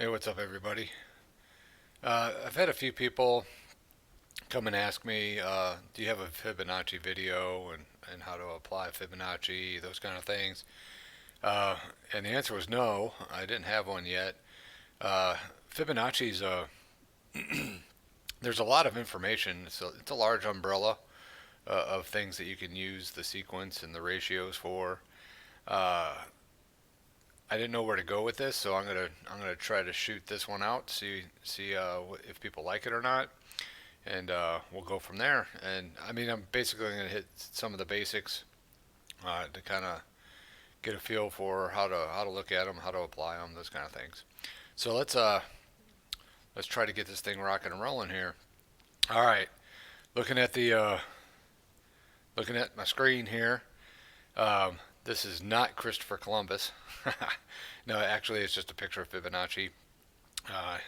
Hey, what's up, everybody? I've had a few people come and ask me, do you have a Fibonacci video and how to apply Fibonacci, those kind of things. Uh, and the answer was no, I didn't have one yet. Uh, Fibonacci's, there's a lot of information. It's a large umbrella of things that you can use the sequence and the ratios for. Uh, I didn't know where to go with this, so I'm gonna try to shoot this one out, see if people like it or not, and we'll go from there. And I mean, I'm basically going to hit some of the basics to kind of get a feel for how to look at them, how to apply them, those kind of things. So let's try to get this thing rocking and rolling here. All right, looking at the looking at my screen here. This is not Christopher Columbus. No, actually, it's just a picture of Fibonacci. Uh,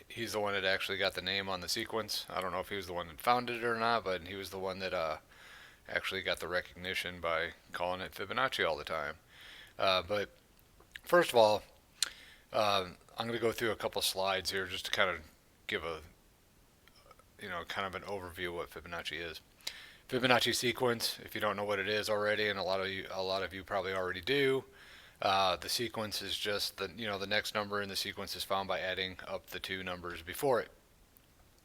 he's the one that actually got the name on the sequence. I don't know if he was the one that founded it or not, but he was the one that actually got the recognition by calling it Fibonacci all the time. But first of all, I'm going to go through a couple slides here just to kind of give a kind of an overview of what Fibonacci is. Fibonacci sequence, if you don't know what it is already, and a lot of you probably already do, the sequence is just the next number in the sequence is found by adding up the two numbers before it.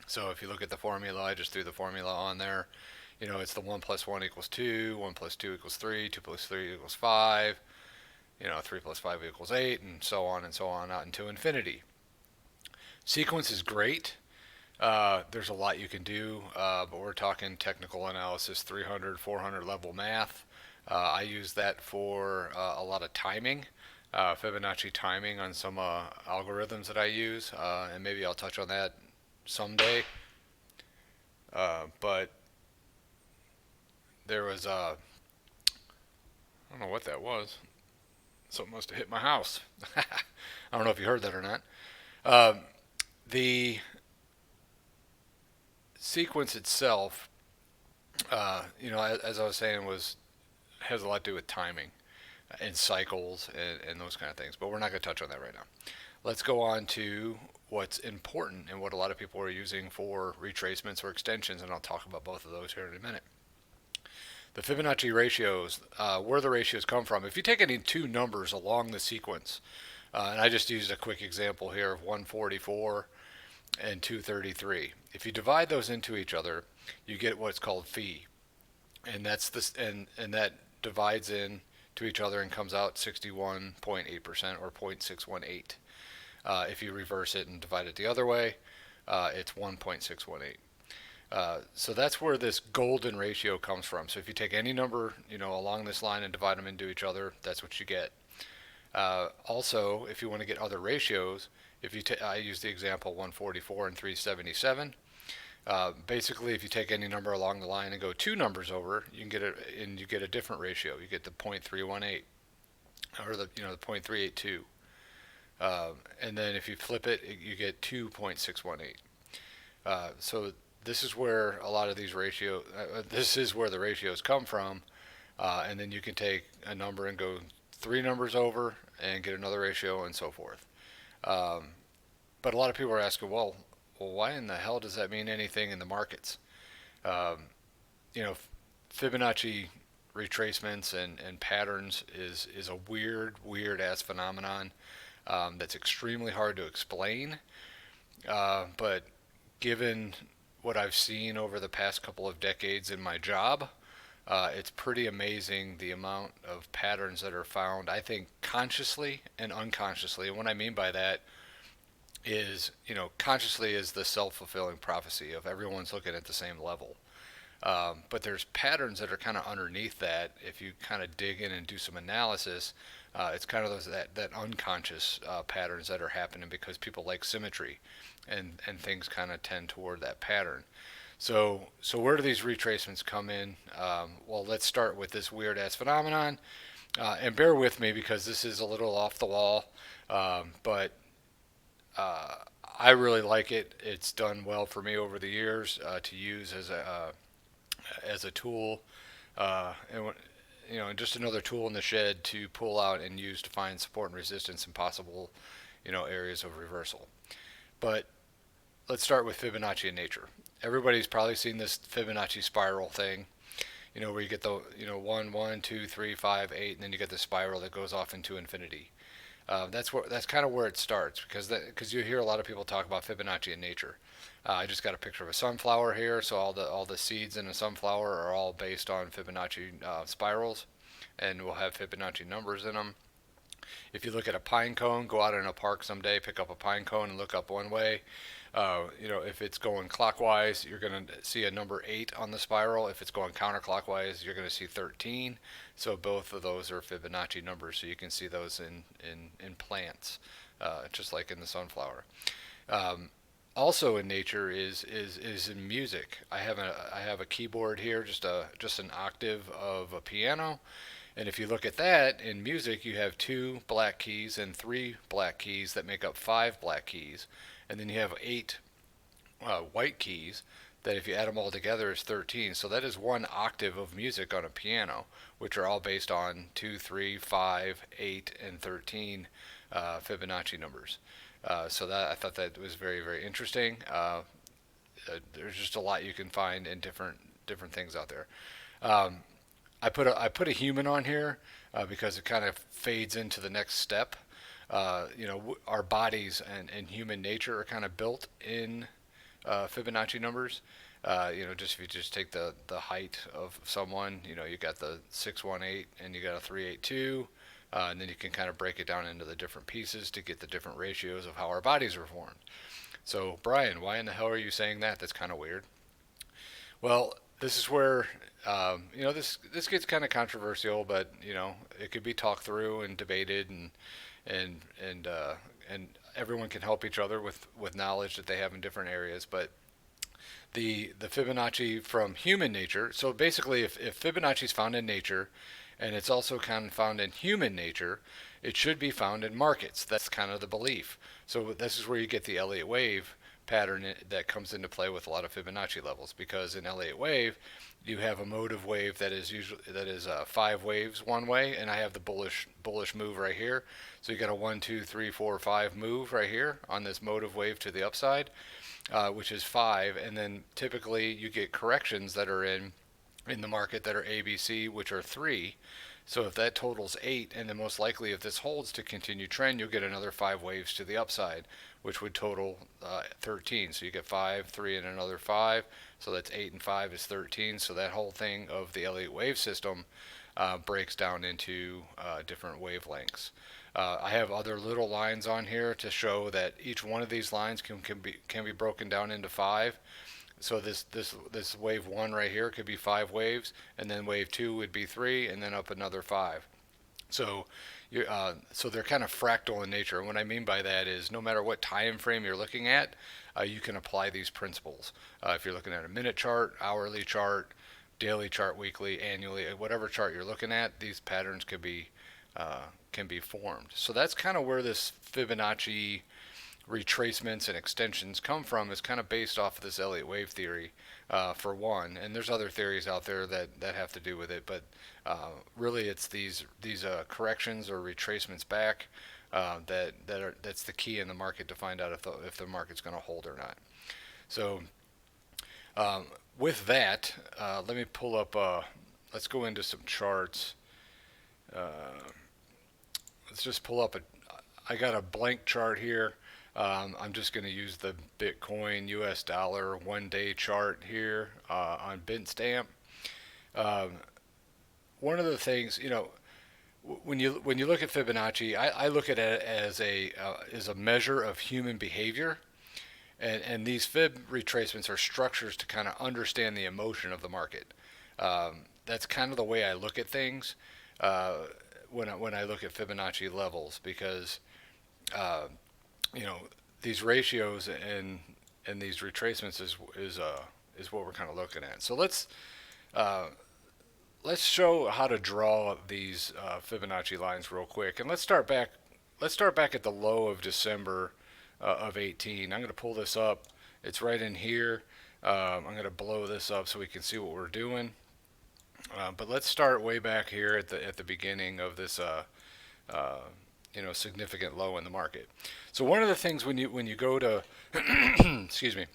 So if you look at the formula, I just threw the formula on there. It's the 1 plus 1 equals 2, 1 plus 2 equals 3, 2 plus 3 equals 5, 3 plus 5 equals 8, and so on out into infinity. Sequence is great. There's a lot you can do, but we're talking technical analysis, 300, 400 level math. I use that for a lot of timing, Fibonacci timing on some algorithms that I use, and maybe I'll touch on that someday. But there was, I don't know what that was. Something must have hit my house. I don't know if you heard that or not. The sequence itself, as I was saying, has a lot to do with timing and cycles and those kind of things. But we're not going to touch on that right now. Let's go on to what's important and what a lot of people are using for retracements or extensions, and I'll talk about both of those here in a minute. The Fibonacci ratios, where the ratios come from. If you take any two numbers along the sequence, and I just used a quick example here of 144 and 233. If you divide those into each other, you get what's called phi, and that's this, and that divides in to each other and comes out 61.8% or 0.618. If you reverse it and divide it the other way, it's 1.618. So that's where this golden ratio comes from. So if you take any number, along this line and divide them into each other, that's what you get. Also, if you want to get other ratios, I use the example 144 and 377. Basically, if you take any number along the line and go two numbers over, you get a different ratio. You get the 0.318 or the 0.382. And then if you flip it, you get 2.618. So this is where a lot of these this is where the ratios come from. And then you can take a number and go three numbers over and get another ratio and so forth. But a lot of people are asking, well, why in the hell does that mean anything in the markets? Um, Fibonacci retracements and patterns is a weird ass phenomenon that's extremely hard to explain. But given what I've seen over the past couple of decades in my job, it's pretty amazing the amount of patterns that are found, I think, consciously and unconsciously. And what I mean by that is, consciously is the self-fulfilling prophecy of everyone's looking at the same level. But there's patterns that are kind of underneath that. If you kind of dig in and do some analysis, it's kind of that unconscious patterns that are happening because people like symmetry, and things kind of tend toward that pattern. So where do these retracements come in? Well, let's start with this weird ass phenomenon, and bear with me because this is a little off the wall, but I really like it. It's done well for me over the years to use as a tool, and just another tool in the shed to pull out and use to find support and resistance in possible areas of reversal. But let's start with Fibonacci in nature. Everybody's probably seen this Fibonacci spiral thing, where you get the 1, 1, 2, 3, 5, 8, and then you get the spiral that goes off into infinity. That's kind of where it starts, because you hear a lot of people talk about Fibonacci in nature. I just got a picture of a sunflower here, so all the seeds in a sunflower are all based on Fibonacci spirals, and will have Fibonacci numbers in them. If you look at a pine cone, go out in a park someday, pick up a pine cone and look up one way. If it's going clockwise, you're going to see a number 8 on the spiral. If it's going counterclockwise, you're going to see 13. So both of those are Fibonacci numbers. So you can see those in plants, just like in the sunflower. Also in nature is in music. I have a keyboard here, just an octave of a piano. And if you look at that, in music, you have 2 black keys and 3 black keys that make up 5 black keys. And then you have 8 white keys that, if you add them all together, is 13. So that is 1 octave of music on a piano, which are all based on 2, 3, 5, 8, and 13 Fibonacci numbers. So I thought that was very, very interesting. There's just a lot you can find in different things out there. I put a human on here because it kind of fades into the next step. Our bodies and human nature are kind of built in Fibonacci numbers. Just if you just take the height of someone, you got the 618 and you got a 382, and then you can kind of break it down into the different pieces to get the different ratios of how our bodies are formed. So, Brian, why in the hell are you saying that? That's kind of weird. Well, this is where this gets kind of controversial, but it could be talked through and debated, and everyone can help each other with knowledge that they have in different areas. But the Fibonacci from human nature. So basically, if Fibonacci is found in nature, and it's also kind of found in human nature, it should be found in markets. That's kind of the belief. So this is where you get the Elliott wave pattern that comes into play with a lot of Fibonacci levels, because in Elliott wave you have a motive wave that is 5 waves one way, and I have the bullish move right here. So you got a 1, 2, 3, 4, 5 move right here on this motive wave to the upside, which is 5, and then typically you get corrections that are in the market that are ABC, which are 3. So if that totals 8, and then most likely if this holds to continue trend, you'll get another 5 waves to the upside, which would total 13. So you get 5, 3, and another 5. So that's 8 and 5 is 13. So that whole thing of the Elliott wave system breaks down into different wavelengths. I have other little lines on here to show that each one of these lines can be broken down into 5. So this wave 1 right here could be 5 waves, and then wave 2 would be 3, and then up another 5. So so they're kind of fractal in nature. And what I mean by that is, no matter what time frame you're looking at, you can apply these principles. If you're looking at a minute chart, hourly chart, daily chart, weekly, annually, whatever chart you're looking at, these patterns can be formed. So that's kind of where this Fibonacci retracements and extensions come from, is kind of based off of this Elliott wave theory, for one, and there's other theories out there that have to do with it, but really it's these corrections or retracements back that's the key in the market to find out if the market's going to hold or not. So with that, let me pull up. Let's go into some charts. Let's just pull up I got a blank chart here. I'm just going to use the Bitcoin US dollar 1-day chart here on Bitstamp. One of the things, when you look at Fibonacci, I look at it as a measure of human behavior, and these Fib retracements are structures to kind of understand the emotion of the market. That's kind of the way I look at things when I look at Fibonacci levels, because these ratios and these retracements is what we're kind of looking at. So let's show how to draw these Fibonacci lines real quick, and let's start back at the low of December of 18. I'm going to pull this up. It's right in here. I'm going to blow this up so we can see what we're doing. But let's start way back here at the beginning of this significant low in the market. So one of the things when you go to excuse me,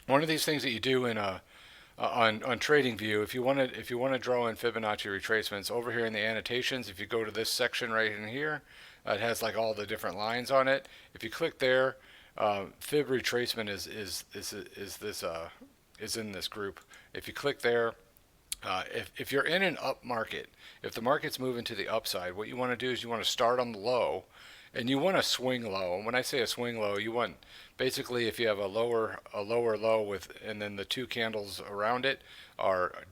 one of these things that you do in a on TradingView, if you want to draw in Fibonacci retracements over here in the annotations, if you go to this section right in here, it has like all the different lines on it. If you click there, Fib retracement is in this group. If you click there, if you're in an up market, if the market's moving to the upside, what you want to do is you want to start on the low, and you want to swing low. And when I say a swing low, you want basically if you have a lower low with, and then the two candles around it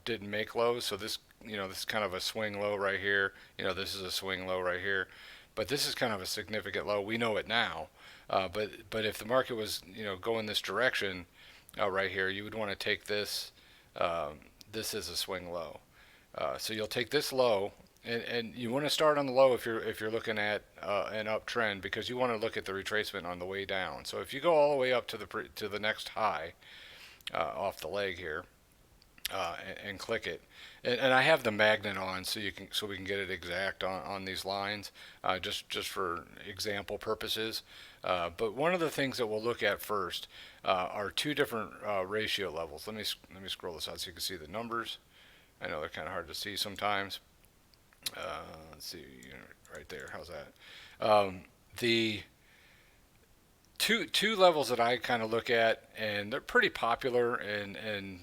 didn't make lows. So this this is kind of a swing low right here. This is a swing low right here, but this is kind of a significant low. We know it now, but if the market was going this direction right here, you would want to take this. This is a swing low. So you'll take this low, and you want to start on the low if you're looking at an uptrend, because you want to look at the retracement on the way down. So if you go all the way up to the next high off the leg here and click it, and I have the magnet on so we can get it exact on these lines just for example purposes. But one of the things that we'll look at first are two different ratio levels. Let me scroll this out so you can see the numbers. I know they're kind of hard to see sometimes. Let's see, right there. How's that? The two levels that I kind of look at, and they're pretty popular, and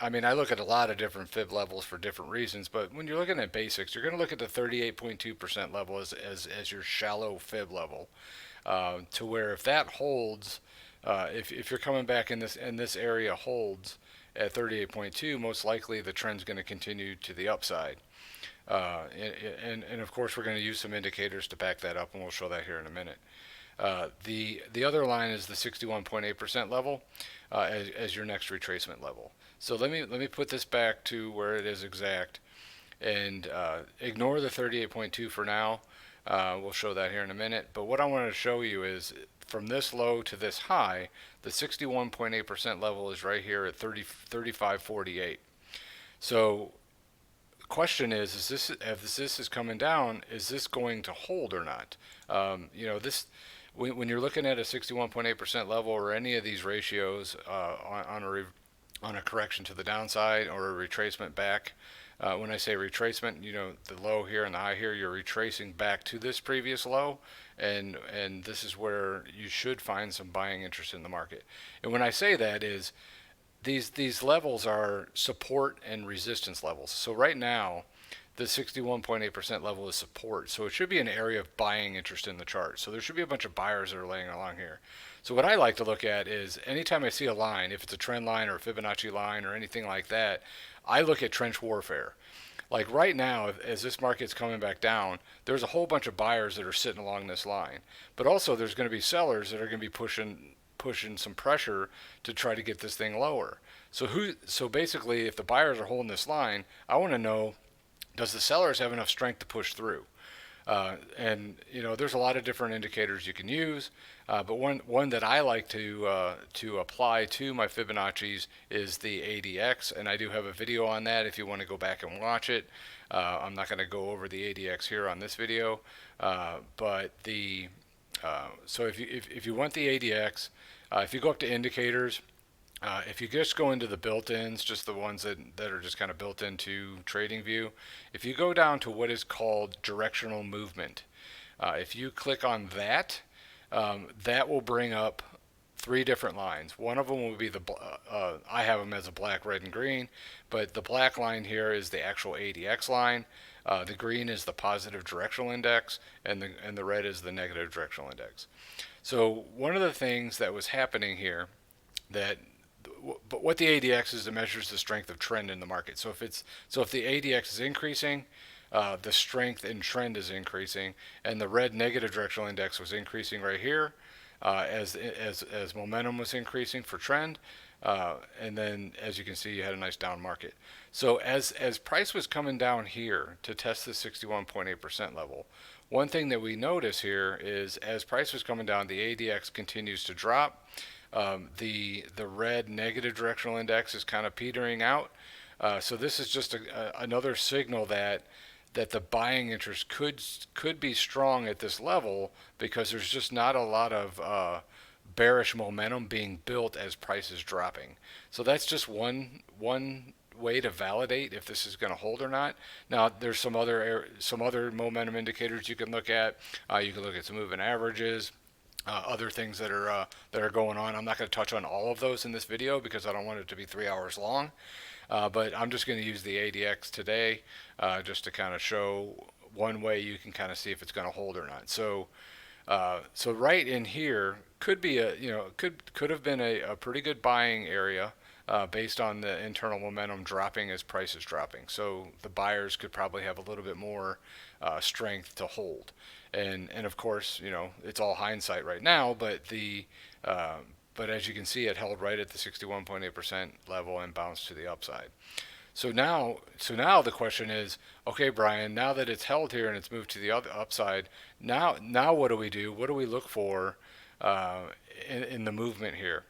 I mean, I look at a lot of different fib levels for different reasons, but when you're looking at basics, you're going to look at the 38.2% level as your shallow fib level, to where if that holds, if you're coming back in this area holds at 38.2, most likely the trend's going to continue to the upside. And of course, we're going to use some indicators to back that up, and we'll show that here in a minute. The other line is the 61.8% level as your next retracement level. So let me put this back to where it is exact, and ignore the 38.2 for now. We'll show that here in a minute. But what I wanted to show you is from this low to this high, the 61.8% level is right here at 35.48. So the question is this, if this is coming down, is this going to hold or not? This, when you're looking at a 61.8% level or any of these ratios on a correction to the downside or a retracement back. When I say retracement, the low here and the high here, you're retracing back to this previous low, and this is where you should find some buying interest in the market. And when I say that is these levels are support and resistance levels. So right now, the 61.8% level is support. So it should be an area of buying interest in the chart. So there should be a bunch of buyers that are laying along here. So what I like to look at is anytime I see a line, if it's a trend line or a Fibonacci line or anything like that, I look at trench warfare. Like right now, as this market's coming back down, there's a whole bunch of buyers that are sitting along this line. But also there's going to be sellers that are going to be pushing some pressure to try to get this thing lower. So basically, if the buyers are holding this line, I want to know, does the sellers have enough strength to push through? And there's a lot of different indicators you can use, but one that I like to apply to my Fibonacci's is the ADX, and I do have a video on that if you want to go back and watch it. I'm not going to go over the ADX here on this video, but so if you want the ADX, if you go up to indicators. If you just go into the built-ins, just the ones that are just kind of built into TradingView, if you go down to what is called directional movement, if you click on that, that will bring up three different lines. One of them will be I have them as a black, red, and green, but the black line here is the actual ADX line. The green is the positive directional index, and the red is the negative directional index. So one of the things that was happening here but what the ADX is, it measures the strength of trend in the market. So if the ADX is increasing, the strength in trend is increasing, and the red negative directional index was increasing right here, as momentum was increasing for trend, and then as you can see, you had a nice down market. So as price was coming down here to test the 61.8% level, one thing that we notice here is as price was coming down, the ADX continues to drop. The red negative directional index is kind of petering out. So this is just another signal that that the buying interest could be strong at this level because there's just not a lot of bearish momentum being built as prices dropping. So that's just one way to validate if this is going to hold or not. Now there's some other momentum indicators you can look at. You can look at some moving averages. Other things that are going on. I'm not going to touch on all of those in this video because I don't want it to be 3 hours long. But I'm just going to use the ADX today just to kind of show one way you can kind of see if it's going to hold or not. So right in here could be could have been a pretty good buying area based on the internal momentum dropping as price is dropping. So the buyers could probably have a little bit more strength to hold. And of course, it's all hindsight right now, but as you can see, it held right at the 61.8% level and bounced to the upside. So now the question is, okay, Brian, now that it's held here and it's moved to the other upside, now what do we do? What do we look for in the movement here?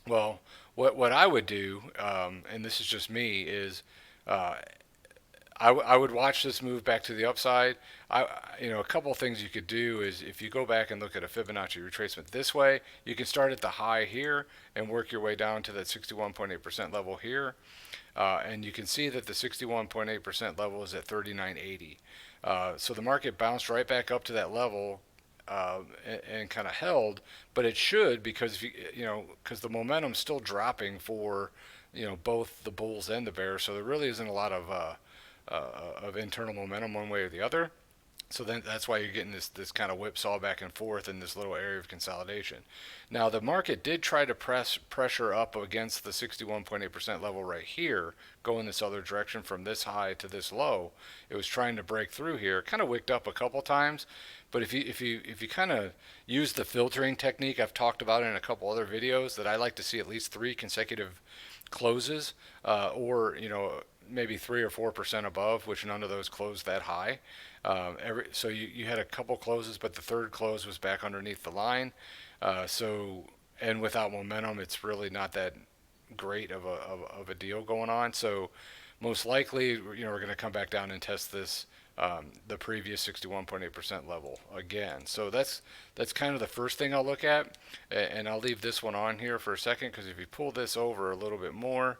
Well, what I would do, and this is just me, is I would watch this move back to the upside. A couple of things you could do is if you go back and look at a Fibonacci retracement this way, you can start at the high here and work your way down to that 61.8% level here. And you can see that the 61.8% level is at 39.80. So the market bounced right back up to that level and kind of held, but it should because because the momentum's still dropping for both the bulls and the bears. So there really isn't a lot of internal momentum one way or the other. So then that's why you're getting this kind of whipsaw back and forth in this little area of consolidation. Now the market did try to pressure up against the 61.8% level right here, going this other direction from this high to this low. It was trying to break through here, kind of wicked up a couple times. But if you kind of use the filtering technique I've talked about in a couple other videos, that I like to see at least 3 consecutive closes, or maybe 3 or 4% above, which none of those closed that high. So you had a couple closes, but the third close was back underneath the line. And without momentum, it's really not that great of a deal going on. So most likely, we're going to come back down and test this the previous 61.8% level again. So that's kind of the first thing I'll look at, and I'll leave this one on here for a second because if you pull this over a little bit more,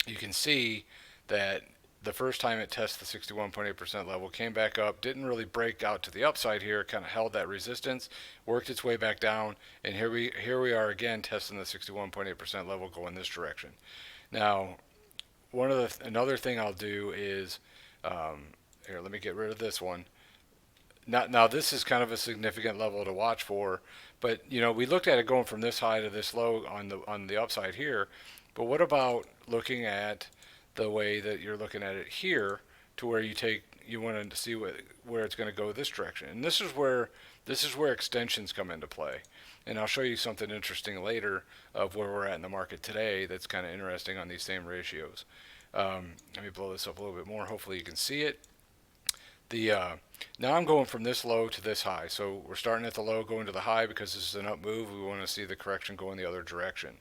you can see that the first time it tested the 61.8% level, came back up, didn't really break out to the upside here, kind of held that resistance, worked its way back down, and here we are again testing the 61.8% level going this direction. Now, another thing I'll do is here, let me get rid of this one. Now this is kind of a significant level to watch for, but we looked at it going from this high to this low on the upside here. But what about looking at the way that you're looking at it here, to where you wanted to see where it's going to go this direction? And this is where extensions come into play. And I'll show you something interesting later of where we're at in the market today that's kind of interesting on these same ratios. Let me blow this up a little bit more. Hopefully you can see it. Now I'm going from this low to this high. So we're starting at the low, going to the high because this is an up move. We want to see the correction going the other direction.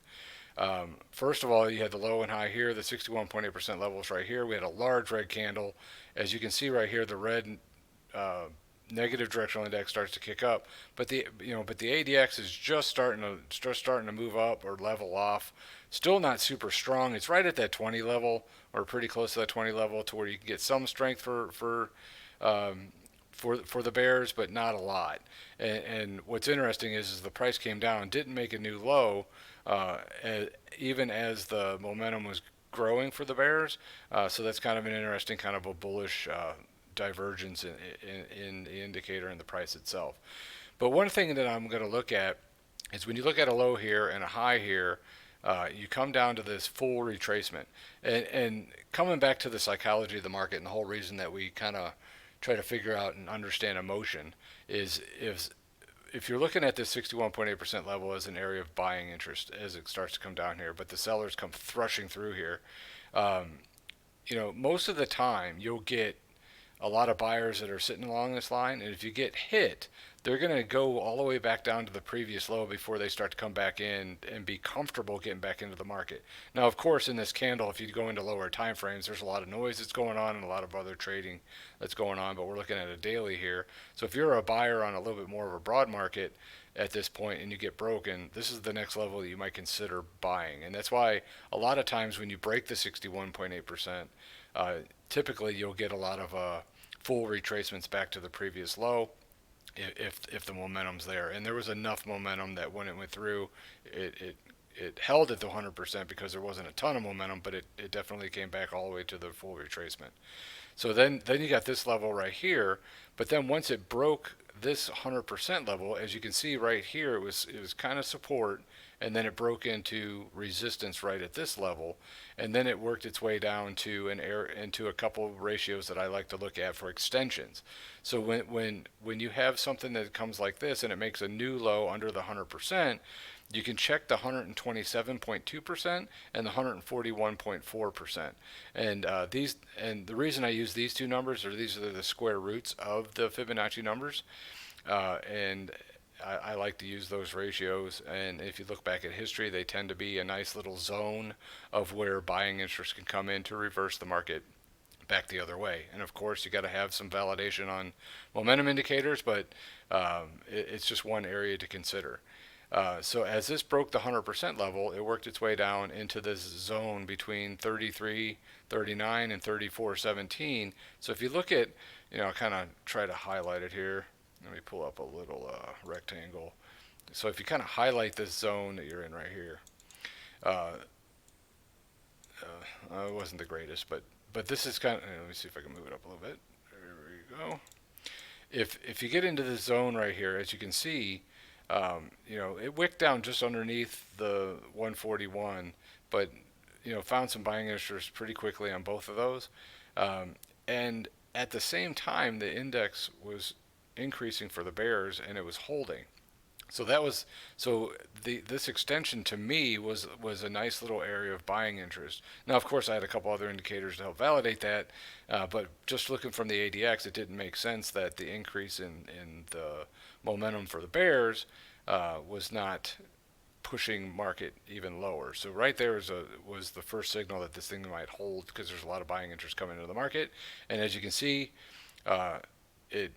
First of all, you had the low and high here, the 61.8% levels right here. We had a large red candle. As you can see right here, the red negative directional index starts to kick up, but the ADX is just starting to move up or level off. Still not super strong. It's right at that 20 level, or pretty close to that 20 level, to where you can get some strength for the bears, but not a lot. And what's interesting is the price came down, didn't make a new low, even as the momentum was growing for the bears. So that's kind of an interesting kind of a bullish divergence in the indicator and the price itself. But one thing that I'm going to look at is when you look at a low here and a high here, you come down to this full retracement. And coming back to the psychology of the market, and the whole reason that we kind of try to figure out and understand emotion is if you're looking at this 61.8% level as an area of buying interest as it starts to come down here, but the sellers come thrashing through here, most of the time you'll get a lot of buyers that are sitting along this line, and if you get hit, they're going to go all the way back down to the previous low before they start to come back in and be comfortable getting back into the market. Now, of course, in this candle, if you go into lower time frames, there's a lot of noise that's going on and a lot of other trading that's going on, but we're looking at a daily here. So if you're a buyer on a little bit more of a broad market at this point and you get broken, this is the next level that you might consider buying. And that's why a lot of times when you break the 61.8%, typically you'll get a lot of full retracements back to the previous low if the momentum's there. And there was enough momentum that when it went through, it held at the 100% because there wasn't a ton of momentum, but it definitely came back all the way to the full retracement. So then you got this level right here, but then once it broke this 100% level, as you can see right here, it was kind of support, and then it broke into resistance right at this level, and then it worked its way down to into a couple of ratios that I like to look at for extensions. So when you have something that comes like this and it makes a new low under the 100%, you can check the 127.2% and the 141.4%. And the reason I use these two numbers are these are the square roots of the Fibonacci numbers, and I like to use those ratios. And if you look back at history, they tend to be a nice little zone of where buying interest can come in to reverse the market back the other way. And of course, you got to have some validation on momentum indicators, but it's just one area to consider. So as this broke the 100% level, it worked its way down into this zone between 33.39 and 34.17. So if you look at, I'll kind of try to highlight it here. Let me pull up a little rectangle. So if you kind of highlight this zone that you're in right here, it wasn't the greatest, but this is kind of, let me see if I can move it up a little bit. There we go. If you get into this zone right here, as you can see, it wicked down just underneath the 141, but found some buying interest pretty quickly on both of those, and at the same time the index was increasing for the bears and it was holding. So this extension to me was a nice little area of buying interest. Now, of course, I had a couple other indicators to help validate that, but just looking from the ADX, it didn't make sense that the increase in the momentum for the bears was not pushing market even lower. So right there was the first signal that this thing might hold because there's a lot of buying interest coming into the market. And as you can see, it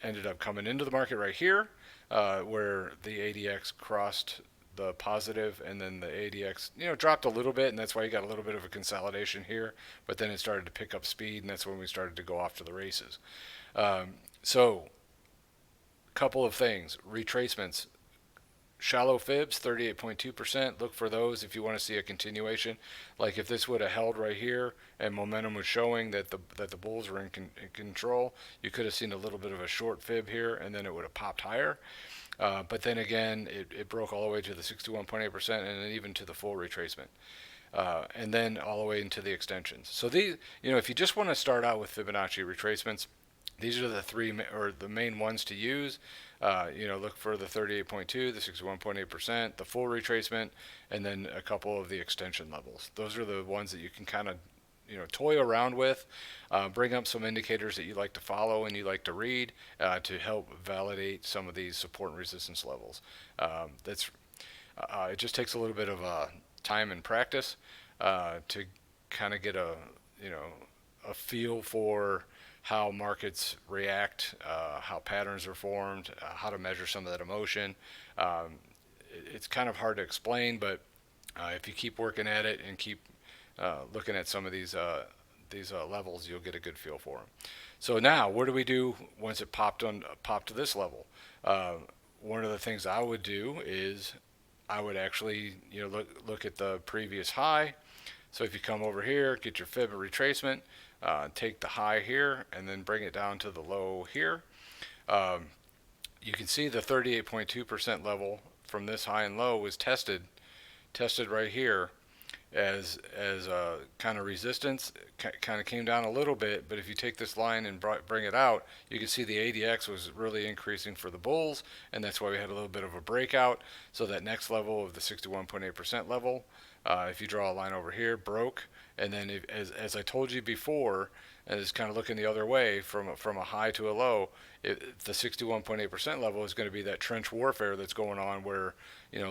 ended up coming into the market right here, where the ADX crossed the positive, and then the ADX dropped a little bit, and that's why you got a little bit of a consolidation here, but then it started to pick up speed, and that's when we started to go off to the races. So couple of things: retracements, shallow fibs 38.2%, look for those if you want to see a continuation. Like if this would have held right here and momentum was showing that the bulls were in control, you could have seen a little bit of a short fib here, and then it would have popped higher. But then again, it broke all the way to the 61.8% and then even to the full retracement. And then all the way into the extensions. So these, if you just want to start out with Fibonacci retracements, these are the three or the main ones to use. Look for the 38.2, the 61.8%, the full retracement, and then a couple of the extension levels. Those are the ones that you can kind of toy around with, bring up some indicators that you like to follow and you like to read to help validate some of these support and resistance levels. It just takes a little bit of time and practice to kind of get a feel for how markets react, how patterns are formed, how to measure some of that emotion. It's kind of hard to explain, but if you keep working at it and keep looking at some of these levels, you'll get a good feel for them. So now, what do we do once it popped to this level? One of the things I would do is I would actually look at the previous high. So if you come over here, get your fib retracement, take the high here, and then bring it down to the low here. You can see the 38.2% level from this high and low was tested right here as a kind of resistance. Kind of came down a little bit, but if you take this line and bring it out, you can see the ADX was really increasing for the bulls, and that's why we had a little bit of a breakout. So that next level of the 61.8% level If you draw a line over here, broke, and then as I told you before, and it's kind of looking the other way from a high to a low, the 61.8% level is going to be that trench warfare that's going on where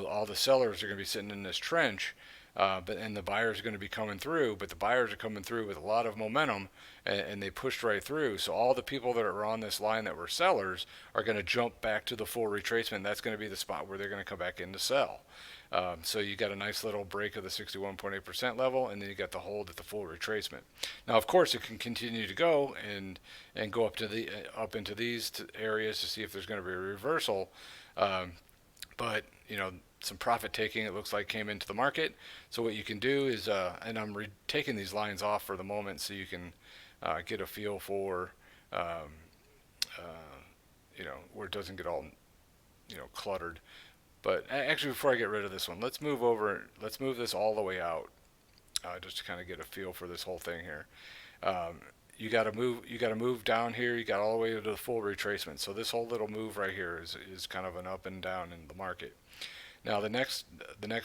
all the sellers are going to be sitting in this trench, and the buyers are going to be coming through, but the buyers are coming through with a lot of momentum, and they pushed right through. So all the people that are on this line that were sellers are going to jump back to the full retracement. That's going to be the spot where they're going to come back in to sell. So you got a nice little break of the 61.8% level, and then you got the hold at the full retracement. Now, of course, it can continue to go and go up into these areas to see if there's going to be a reversal. But some profit taking, it looks like, came into the market. So what you can do is, and I'm taking these lines off for the moment so you can get a feel for where it doesn't get all cluttered. But actually, before I get rid of this one, let's move this all the way out, just to kind of get a feel for this whole thing here. You got to move down here. You got all the way to the full retracement. So this whole little move right here is kind of an up and down in the market. Now the next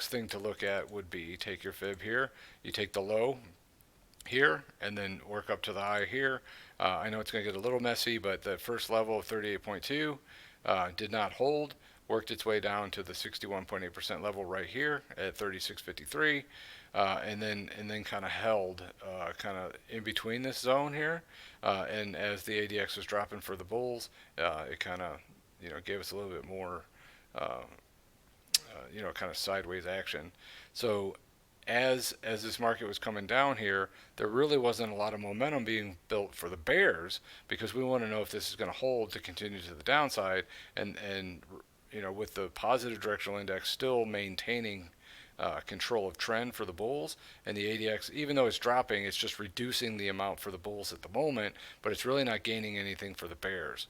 thing to look at would be, take your fib here. You take the low here and then work up to the high here. I know it's going to get a little messy, but the first level of 38.2 did not hold. Worked its way down to the 61.8% level right here at 36.53, and then kind of held kind of in between this zone here. And as the ADX was dropping for the bulls, it kind of gave us a little bit more kind of sideways action. So as this market was coming down here, there really wasn't a lot of momentum being built for the bears, because we want to know if this is going to hold to continue to the downside, and with the positive directional index still maintaining control of trend for the bulls, and the ADX, even though it's dropping, it's just reducing the amount for the bulls at the moment, but it's really not gaining anything for the bears.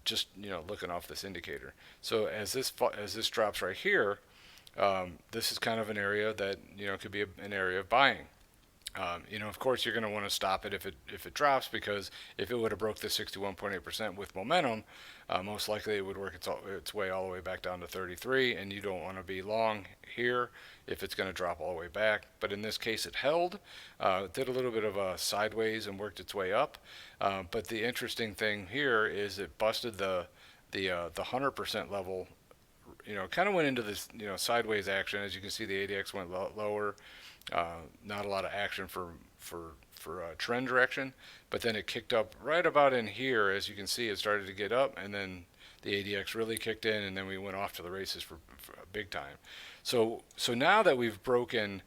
Just looking off this indicator. So as this drops right here, this is kind of an area that could be an area of buying. Of course, you're going to want to stop it if it drops, because if it would have broke the 61.8% with momentum, most likely it would work its way all the way back down to 33, and you don't want to be long here if it's going to drop all the way back. But in this case, it held, did a little bit of a sideways and worked its way up. But the interesting thing here is it busted the 100% level. Kind of went into this sideways action. As you can see, the ADX went lower. Not a lot of action for trend direction, but then it kicked up right about in here. As you can see, it started to get up, and then the ADX really kicked in, and then we went off to the races for big time. So now that we've broken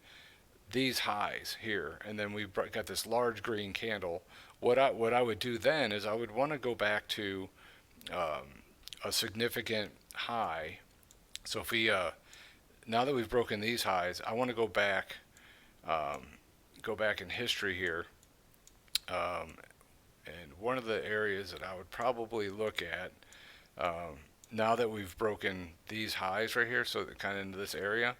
these highs here, and then we've got this large green candle, what I would do then is I would want to go back to a significant high. So if we now that we've broken these highs, I want to go back in history here, and one of the areas that I would probably look at, now that we've broken these highs right here, so kind of into this area,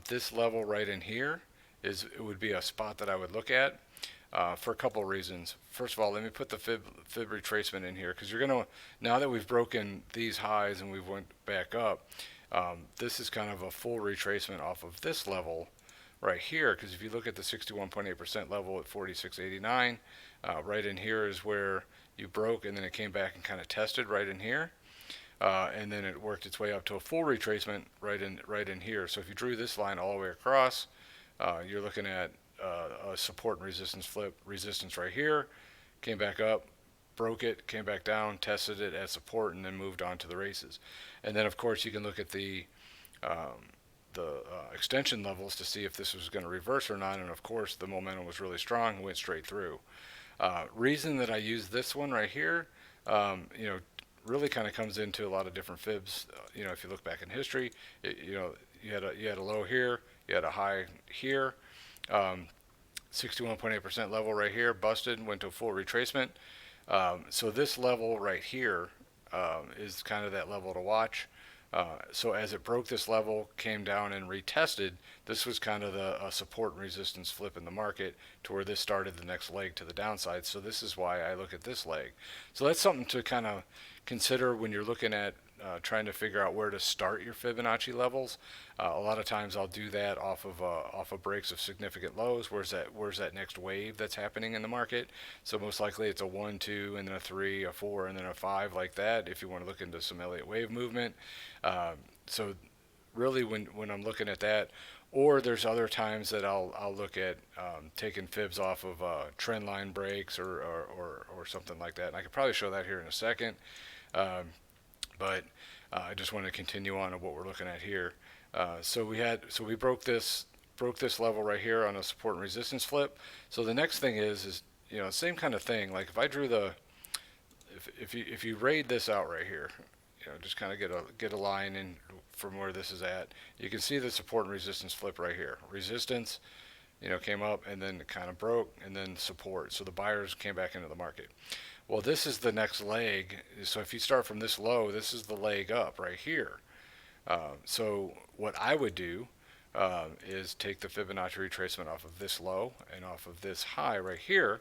this level right in here it would be a spot that I would look at for a couple of reasons. First of all, let me put the fib retracement in here, because now that we've broken these highs and we've went back up, this is kind of a full retracement off of this level right here, because if you look at the 61.8% level at 46.89, right in here is where you broke, and then it came back and kind of tested right in here, and then it worked its way up to a full retracement right in here. So if you drew this line all the way across, you're looking at a support and resistance flip. Resistance right here, came back up, broke it, came back down, tested it at support, and then moved on to the races. And then of course you can look at the extension levels to see if this was going to reverse or not, and of course the momentum was really strong and went straight through. Reason that I use this one right here, really kind of comes into a lot of different fibs. If you look back in history, you had a low here, you had a high here, 61.8% level right here, busted, went to a full retracement. So this level right here is kind of that level to watch. So as it broke this level, came down and retested, this was kind of a support and resistance flip in the market to where this started the next leg to the downside. So this is why I look at this leg. So that's something to kind of consider when you're looking at trying to figure out where to start your Fibonacci levels. A lot of times I'll do that off of breaks of significant lows. Where's that next wave that's happening in the market? So most likely it's a 1, 2, and then a 3, a 4, and then a 5, like that, if you want to look into some Elliott wave movement. So really when I'm looking at that, or there's other times that I'll look at taking fibs off of trend line breaks or something like that. And I could probably show that here in a second, but I just want to continue on what we're looking at here. So we broke this level right here on a support and resistance flip. So the next thing is same kind of thing. Like if I drew if you raid this out right here, just kind of get a line in from where this is at. You can see the support and resistance flip right here. Resistance, came up and then it kind of broke, and then support. So the buyers came back into the market. Well, this is the next leg. So if you start from this low, this is the leg up right here. So what I would do is take the Fibonacci retracement off of this low and off of this high right here.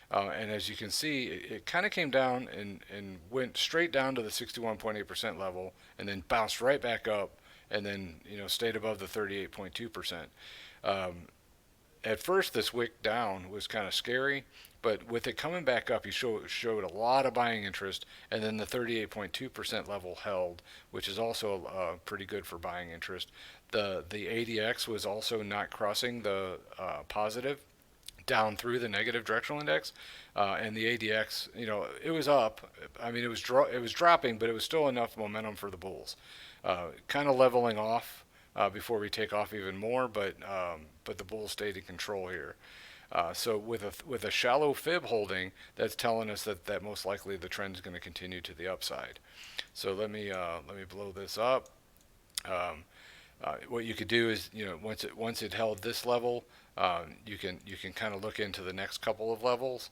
And as you can see, it kind of came down and went straight down to the 61.8% level, and then bounced right back up, and then stayed above the 38.2%. At first, this wick down was kind of scary, but with it coming back up, you showed a lot of buying interest, and then the 38.2% level held, which is also pretty good for buying interest. The ADX was also not crossing the positive down through the negative directional index, and the ADX, it was up. I mean, it was dropping, but it was still enough momentum for the bulls. Kind of leveling off before we take off even more, but the bulls stayed in control here. So with a shallow fib holding, that's telling us that most likely the trend is going to continue to the upside. So let me blow this up. What you could do is, once it held this level, you can kind of look into the next couple of levels.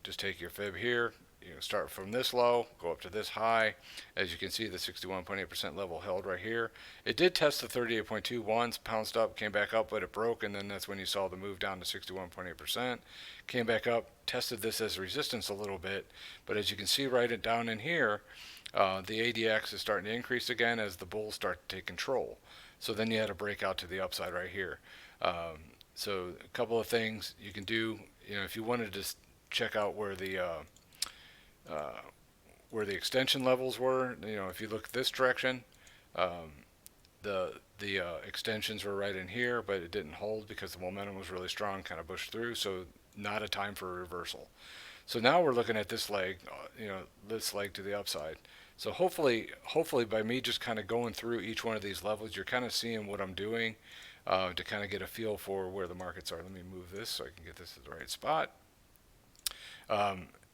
Just take your fib here, start from this low, go up to this high. As you can see, the 61.8% level held right here. It did test the 38.2 once, pounced up, came back up, but it broke, and then that's when you saw the move down to 61.8%. Came back up, tested this as resistance a little bit, but as you can see right down in here, the ADX is starting to increase again as the bulls start to take control. So then you had a breakout to the upside right here. So a couple of things you can do, if you wanted to check out where the extension levels were, if you look this direction, the extensions were right in here, but it didn't hold because the momentum was really strong, kind of pushed through. So not a time for a reversal. So now we're looking at this leg, this leg to the upside. So hopefully by me just kind of going through each one of these levels, you're kind of seeing what I'm doing to kind of get a feel for where the markets are. Let me move this so I can get this to the right spot.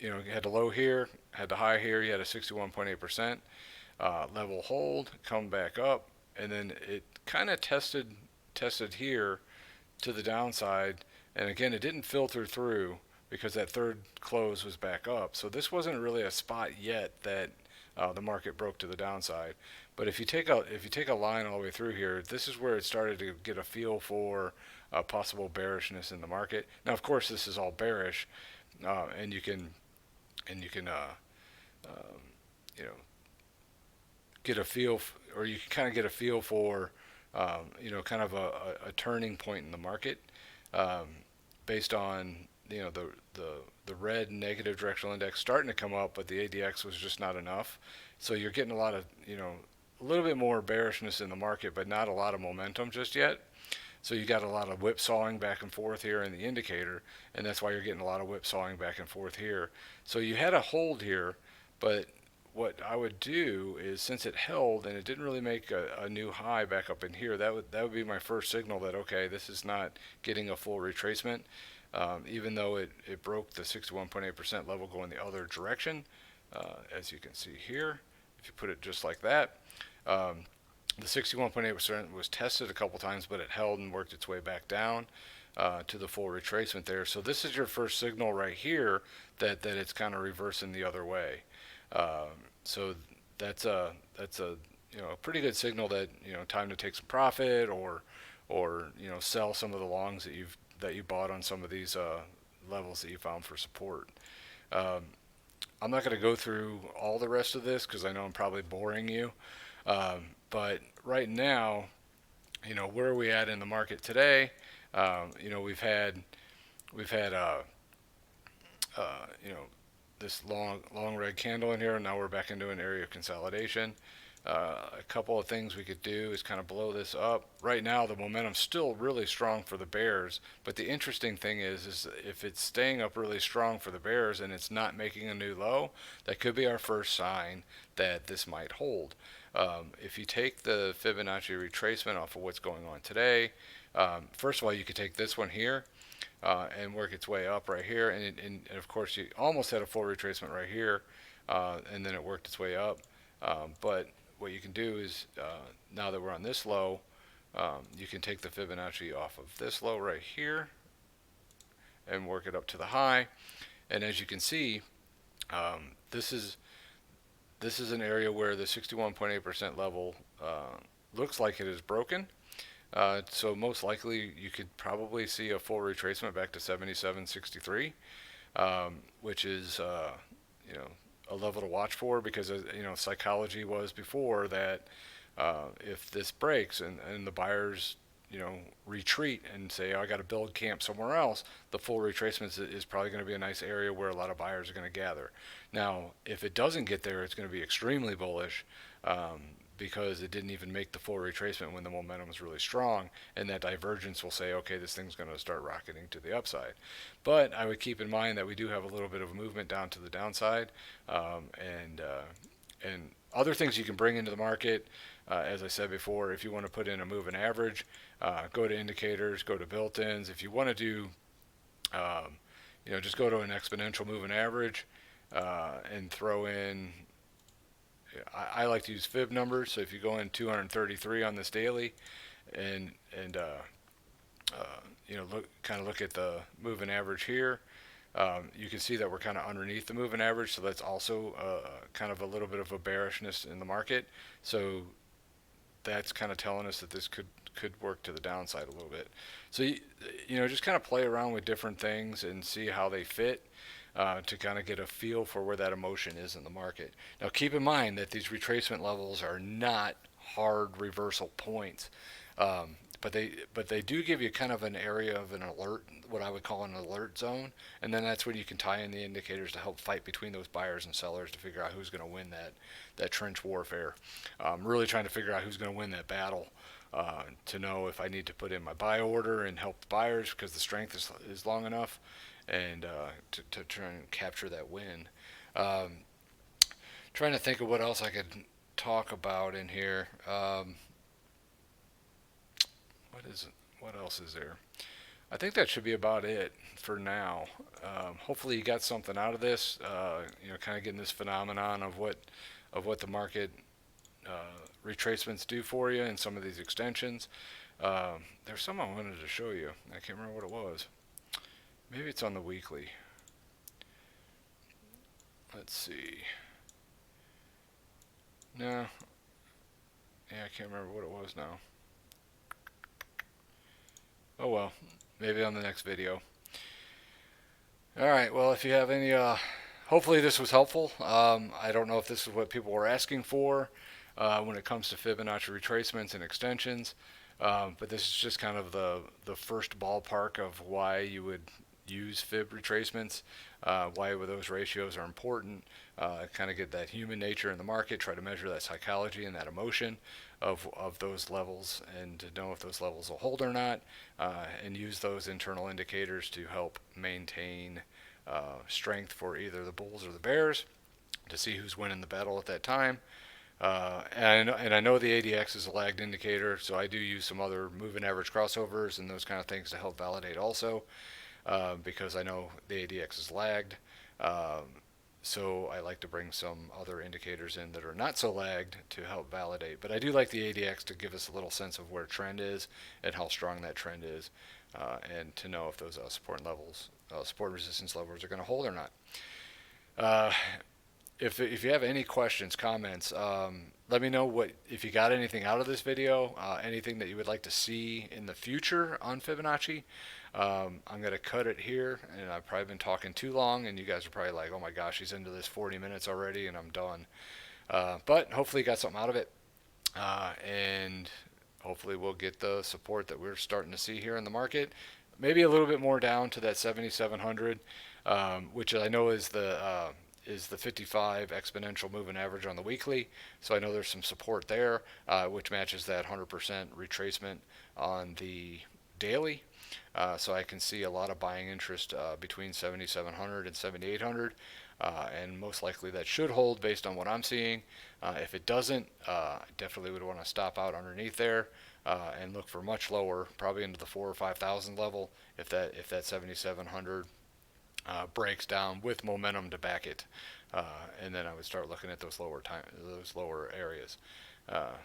You had the low here, had the high here. You had a 61.8% level hold, come back up, and then it kind of tested here to the downside. And again, it didn't filter through because that third close was back up. So this wasn't really a spot yet that the market broke to the downside. But if you take a line all the way through here, this is where it started to get a feel for possible bearishness in the market. Now, of course, this is all bearish, and you can get a feel, or you can kind of get a feel for kind of a turning point in the market based on the red negative directional index starting to come up, but the ADX was just not enough. So you're getting a lot of a little bit more bearishness in the market, but not a lot of momentum just yet. So you got a lot of whipsawing back and forth here in the indicator, and that's why you're getting a lot of whipsawing back and forth here. So you had a hold here, but what I would do is, since it held and it didn't really make a new high back up in here, that would be my first signal that, okay, this is not getting a full retracement, even though it broke the 61.8% level going the other direction, as you can see here. If you put it just like that, the 61.8% was tested a couple times, but it held and worked its way back down to the full retracement there. So this is your first signal right here that it's kind of reversing the other way. So that's a pretty good signal that time to take some profit or sell some of the longs that you bought on some of these levels that you found for support. I'm not going to go through all the rest of this because I know I'm probably boring you. But right now, where are we at in the market today? We've had you know, this long red candle in here, and now we're back into an area of consolidation. A couple of things we could do is kind of blow this up. Right now, the momentum's still really strong for the bears, but the interesting thing is if it's staying up really strong for the bears and it's not making a new low, that could be our first sign that this might hold. If you take the Fibonacci retracement off of what's going on today, first of all, you could take this one here and work its way up right here. And of course, you almost had a full retracement right here, and then it worked its way up. But what you can do is, now that we're on this low, you can take the Fibonacci off of this low right here and work it up to the high. And as you can see, this is an area where the 61.8% level looks like it is broken. So most likely you could probably see a full retracement back to 77.63, which is a level to watch for, because psychology was before that if this breaks and the buyers retreat and say, oh, I got to build camp somewhere else, the full retracement is probably going to be a nice area where a lot of buyers are going to gather. Now, if it doesn't get there, it's going to be extremely bullish, because it didn't even make the full retracement when the momentum was really strong, and that divergence will say, okay, this thing's going to start rocketing to the upside. But I would keep in mind that we do have a little bit of movement down to the downside, and other things you can bring into the market. As I said before, if you want to put in a moving average, go to indicators, go to built-ins. If you want to do, just go to an exponential moving average and throw in. I like to use fib numbers. So if you go in 233 on this daily, and look at the moving average here, you can see that we're kind of underneath the moving average. So that's also kind of a little bit of a bearishness in the market. So that's kind of telling us that this could work to the downside a little bit. So just kind of play around with different things and see how they fit. To kind of get a feel for where that emotion is in the market. Now, keep in mind that these retracement levels are not hard reversal points, but they do give you kind of an area of an alert, what I would call an alert zone, and then that's when you can tie in the indicators to help fight between those buyers and sellers to figure out who's going to win that trench warfare. Really trying to figure out who's going to win that battle. To know if I need to put in my buy order and help the buyers because the strength is long enough, and to try and capture that win. Trying to think of what else I could talk about in here. What else is there? I think that should be about it for now. Hopefully you got something out of this. Kind of getting this phenomenon of what the market retracements do for you and some of these extensions. There's some I wanted to show you. I can't remember what it was. Maybe it's on the weekly. Let's see. No. Yeah, I can't remember what it was now. Oh well, maybe on the next video. Alright, well, if you have any, hopefully this was helpful. I don't know if this is what people were asking for when it comes to Fibonacci retracements and extensions, but this is just kind of the first ballpark of why you would use fib retracements, why those ratios are important, kind of get that human nature in the market, try to measure that psychology and that emotion of those levels, and to know if those levels will hold or not, and use those internal indicators to help maintain strength for either the bulls or the bears, to see who's winning the battle at that time. And I know the ADX is a lagged indicator, so I do use some other moving average crossovers and those kind of things to help validate also. Because I know the ADX is lagged, so I like to bring some other indicators in that are not so lagged to help validate. But I do like the ADX to give us a little sense of where trend is and how strong that trend is, and to know if those support resistance levels are going to hold or not. If you have any questions, comments, let me know what if you got anything out of this video, anything that you would like to see in the future on Fibonacci. I'm going to cut it here, and I've probably been talking too long, and you guys are probably like, oh my gosh, he's into this 40 minutes already, and I'm done. But hopefully you got something out of it, and hopefully we'll get the support that we're starting to see here in the market. Maybe a little bit more down to that 7,700, which I know is the 55 exponential moving average on the weekly. So I know there's some support there, which matches that 100% retracement on the daily. So I can see a lot of buying interest between 7,700 and 7,800. And most likely that should hold based on what I'm seeing. If it doesn't, I definitely would want to stop out underneath there and look for much lower, probably into the 4,000 or 5,000 level if that 7,700 breaks down with momentum to back it, and then I would start looking at those lower areas.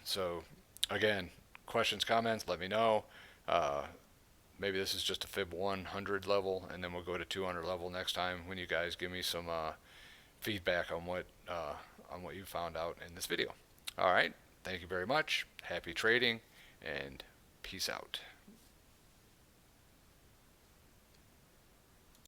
So again, questions, comments, let me know. Maybe this is just a Fib 100 level, and then we'll go to 200 level next time when you guys give me some feedback on what you found out in this video. All right, thank you very much. Happy trading, and peace out.